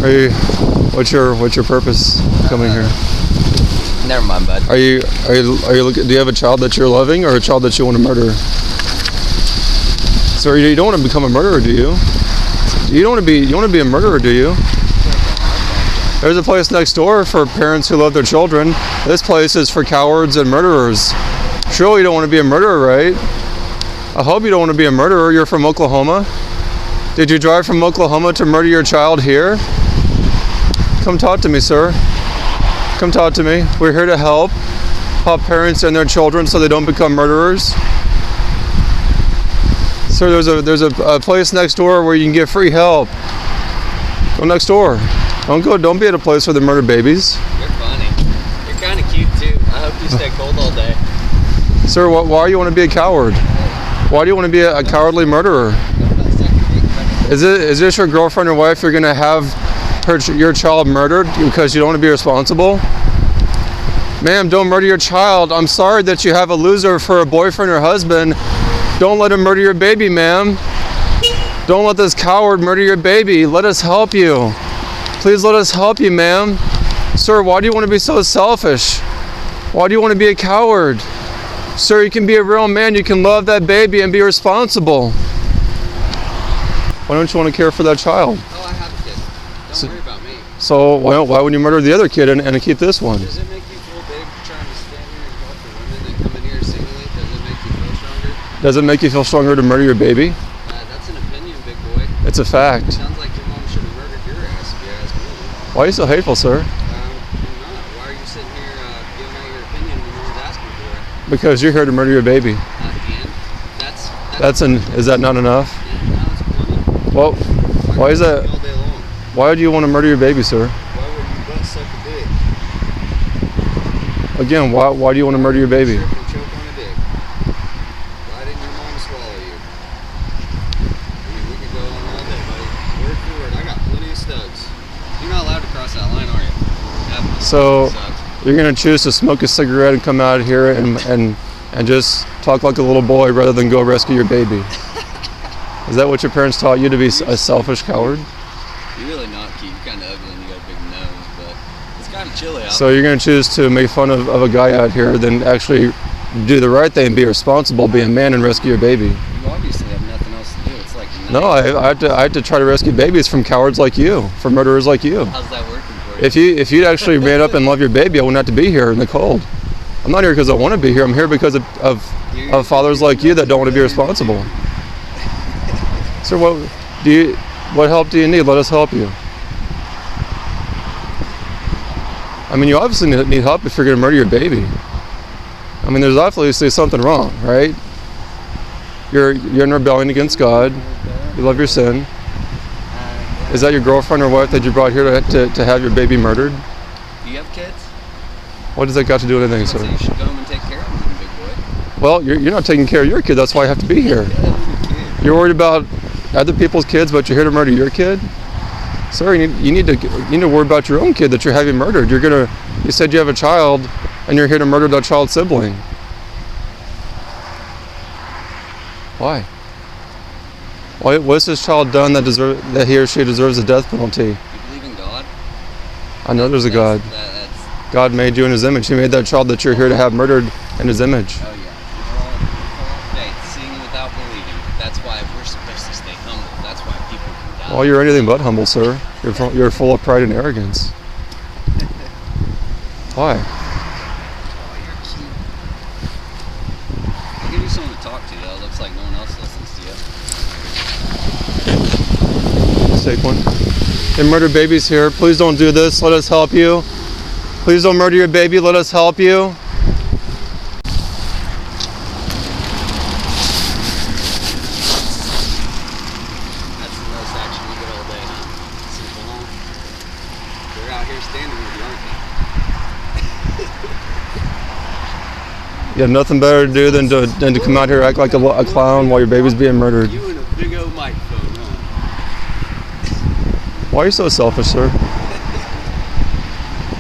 Are you? What's your purpose coming here? Never mind, bud. Are you looking? Do you have a child that you're loving, or a child that you want to murder? So you don't want to become a murderer, do you? You want to be a murderer, do you? There's a place next door for parents who love their children. This place is for cowards and murderers. Surely you don't want to be a murderer, right? I hope you don't want to be a murderer. You're from Oklahoma. Did you drive from Oklahoma to murder your child here? Come talk to me, sir. Come talk to me. We're here to help parents and their children so they don't become murderers. Sir, there's a place next door where you can get free help. Go next door. Don't be at a place where they murder babies. You're funny. You're kind of cute too. I hope you stay cold all day. Sir, why do you want to be a coward? Why do you want to be a cowardly murderer? Is this your girlfriend or wife? You're gonna have your child murdered because you don't want to be responsible? Ma'am, don't murder your child. I'm sorry that you have a loser for a boyfriend or husband. Don't let him murder your baby, ma'am. Don't let this coward murder your baby. Let us help you. Please let us help you, ma'am. Sir, why do you want to be so selfish? Why do you want to be a coward? Sir, you can be a real man. You can love that baby and be responsible. Why don't you want to care for that child? Oh, I have a kid. Don't worry about me. So why would you murder the other kid and keep this one? Does it make you feel big trying to stand here and call for women that come in here singly? Does it make you feel stronger? Does it make you feel stronger to murder your baby? That's an opinion, big boy. It's a fact. Sounds like your mom should have murdered your ass if you ask me. Why are you so hateful, sir? I'm not. Why are you sitting here giving out your opinion when no one's asking for it? Because you're here to murder your baby. Again? Is that not enough? Yeah, no, it's plenty. Well, why is that? All day long. Why do you want to murder your baby, sir? Why would you butt suck a dick? Again, why do you want to murder your baby? Trip and choke on a dick. Why didn't your mom swallow you? I mean, we could go on all day, buddy. Word for word. I got plenty of studs. You're not allowed to cross that line, are you? So you're gonna choose to smoke a cigarette and come out here and just talk like a little boy rather than go rescue your baby. Is that what your parents taught you, to be a selfish coward? You're really not cute. You're kind of ugly and you got a big nose, but it's kind of chilly out. So you're going to choose to make fun of a guy out here than actually do the right thing, be responsible, be a man, and rescue your baby. You obviously have nothing else to do. It's like night. No, I have to try to rescue babies from cowards like you, from murderers like you. How's that working for you? If you'd actually man up and love your baby, I wouldn't have to be here in the cold. I'm not here because I want to be here. I'm here because of fathers like you that don't want to be responsible. Sir, what help do you need? Let us help you. I mean, you obviously need help if you're going to murder your baby. I mean, there's obviously something wrong, right? You're in rebellion against God. You love your sin. Is that your girlfriend or wife that you brought here to have your baby murdered? Do you have kids? What does that got to do with anything, So sir? you should go home and take care of them, big boy. Well, you're not taking care of your kid. That's why I have to be here. You're worried about other people's kids, but you're here to murder your kid? Sir, you need to worry about your own kid that you're having murdered. You said you have a child, and you're here to murder that child's sibling. Why? What's this child done that he or she deserves a death penalty? You believe in God? I know there's a God. God made you in His image. He made that child that you're here to have murdered in His image. Oh yeah. Faith, seeing without believing. That's why we're supposed to stay humble. That's why people can die. Well, you're anything but humble, sir. You're full of pride and arrogance. Why? Oh, you're cute. I'll give you someone to talk to, though. It looks like no one else listens to you. Let's take one. They murder babies here. Please don't do this. Let us help you. Please don't murder your baby. Let us help you. That's the most action you get all day, huh? Simple, huh? They're out here standing with you, aren't they? You have nothing better to do than to come out here and act like a clown while your baby's being murdered. You and a big old microphone, huh? Why are you so selfish, sir?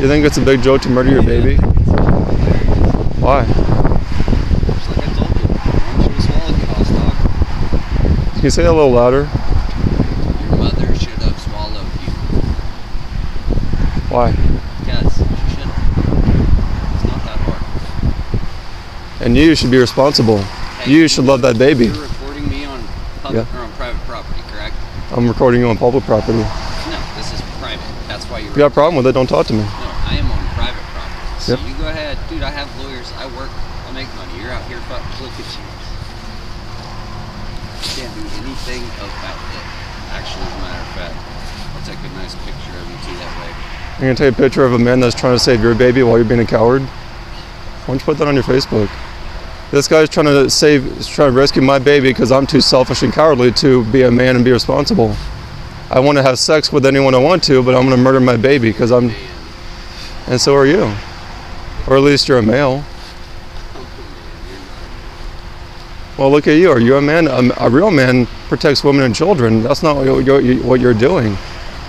You think it's a big joke to murder your baby? Why? Just like I told you. I should have swallowed you, house dog. Can you say that a little louder? Your mother should have swallowed you. Why? Because you shouldn't. It's not that hard. And you should be responsible. Hey, You should love that baby. You're recording me on public or on private property, correct? I'm recording you on public property. No, this is private. That's why you're. If you got a problem with it, don't talk to me. No, I am on private property. So Yep. you go ahead, dude. I have lawyers. I work. I make money. You're out here. Look at you. You can't do anything about it. Actually, as a matter of fact, I'll take a nice picture of you too that way. You're gonna take a picture of a man that's trying to save your baby while you're being a coward? Why don't you put that on your Facebook? This guy's trying to rescue my baby because I'm too selfish and cowardly to be a man and be responsible. I want to have sex with anyone I want to, but I'm gonna murder my baby because I'm. And so are you, or at least you're a male. Well, look at you. Are you a man? A real man protects women and children. That's not what you're doing.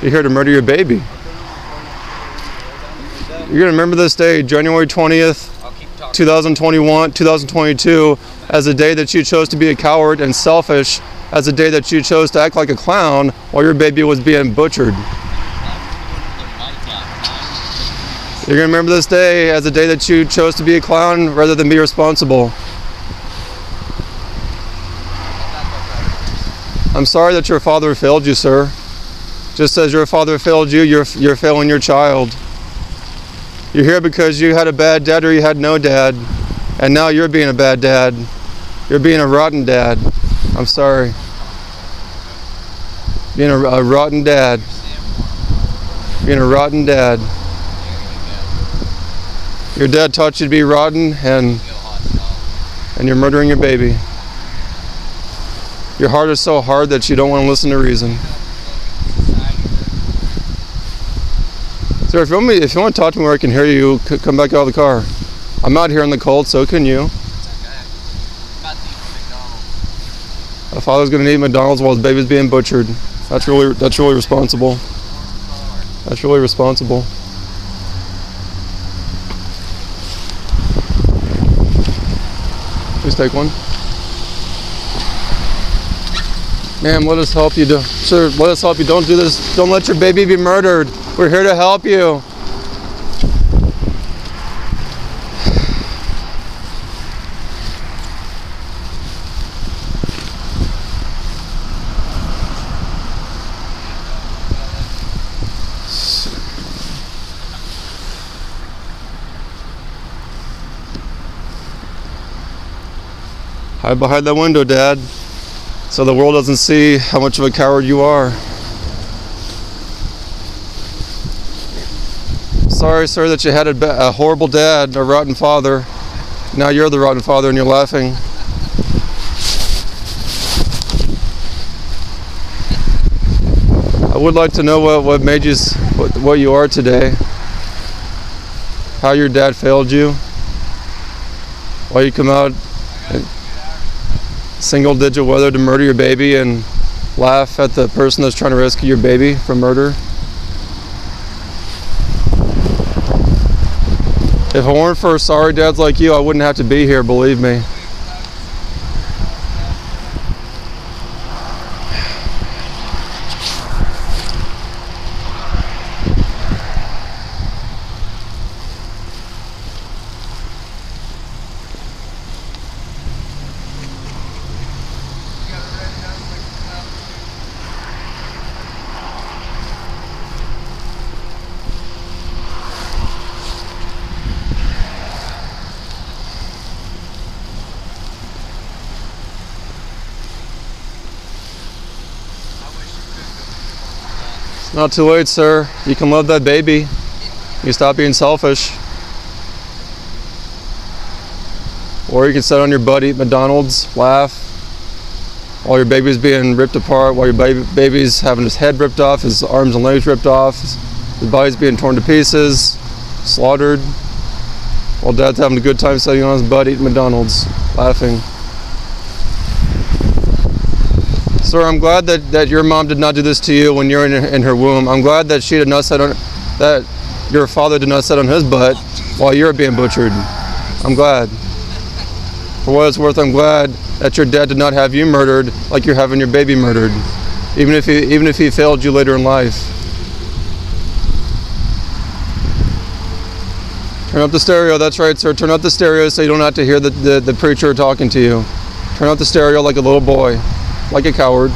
You're here to murder your baby. You're going to remember this day, January 20th, 2021, 2022, as a day that you chose to be a coward and selfish, as a day that you chose to act like a clown while your baby was being butchered. You're going to remember this day as a day that you chose to be a clown rather than be responsible. I'm sorry that your father failed you, sir. Just as your father failed you, you're failing your child. You're here because you had a bad dad or you had no dad, and now you're being a bad dad. You're being a rotten dad. I'm sorry. Being a rotten dad. Being a rotten dad. Your dad taught you to be rotten, and you're murdering your baby. Your heart is so hard that you don't want to listen to reason. Sir, if you want to talk to me where I can hear you, come back out of the car. I'm out here in the cold, so can you. A father's going to eat McDonald's while his baby's being butchered. That's really responsible. That's really responsible. Please take one. Ma'am, let us help you. Sir, let us help you. Don't do this. Don't let your baby be murdered. We're here to help you. Hide behind that window, Dad, so the world doesn't see how much of a coward you are. Sorry, sir, that you had a horrible dad, a rotten father. Now you're the rotten father and you're laughing. I would like to know what made you what you are today. How your dad failed you. Why you come out single-digit weather to murder your baby and laugh at the person that's trying to rescue your baby from murder. If it weren't for sorry dads like you, I wouldn't have to be here, believe me. Not too late, sir. You can love that baby. You stop being selfish. Or you can sit on your butt, eat McDonald's, laugh, while your baby's being ripped apart, while your baby's having his head ripped off, his arms and legs ripped off, his body's being torn to pieces, slaughtered, while dad's having a good time sitting on his butt, eating McDonald's, laughing. Sir, I'm glad that your mom did not do this to you when you're in her womb. I'm glad that she did not sit on, that your father did not sit on his butt while you're being butchered. I'm glad. For what it's worth, I'm glad that your dad did not have you murdered like you're having your baby murdered, even if he failed you later in life. Turn up the stereo. That's right, sir. Turn up the stereo so you don't have to hear the preacher talking to you. Turn up the stereo like a little boy, like a coward.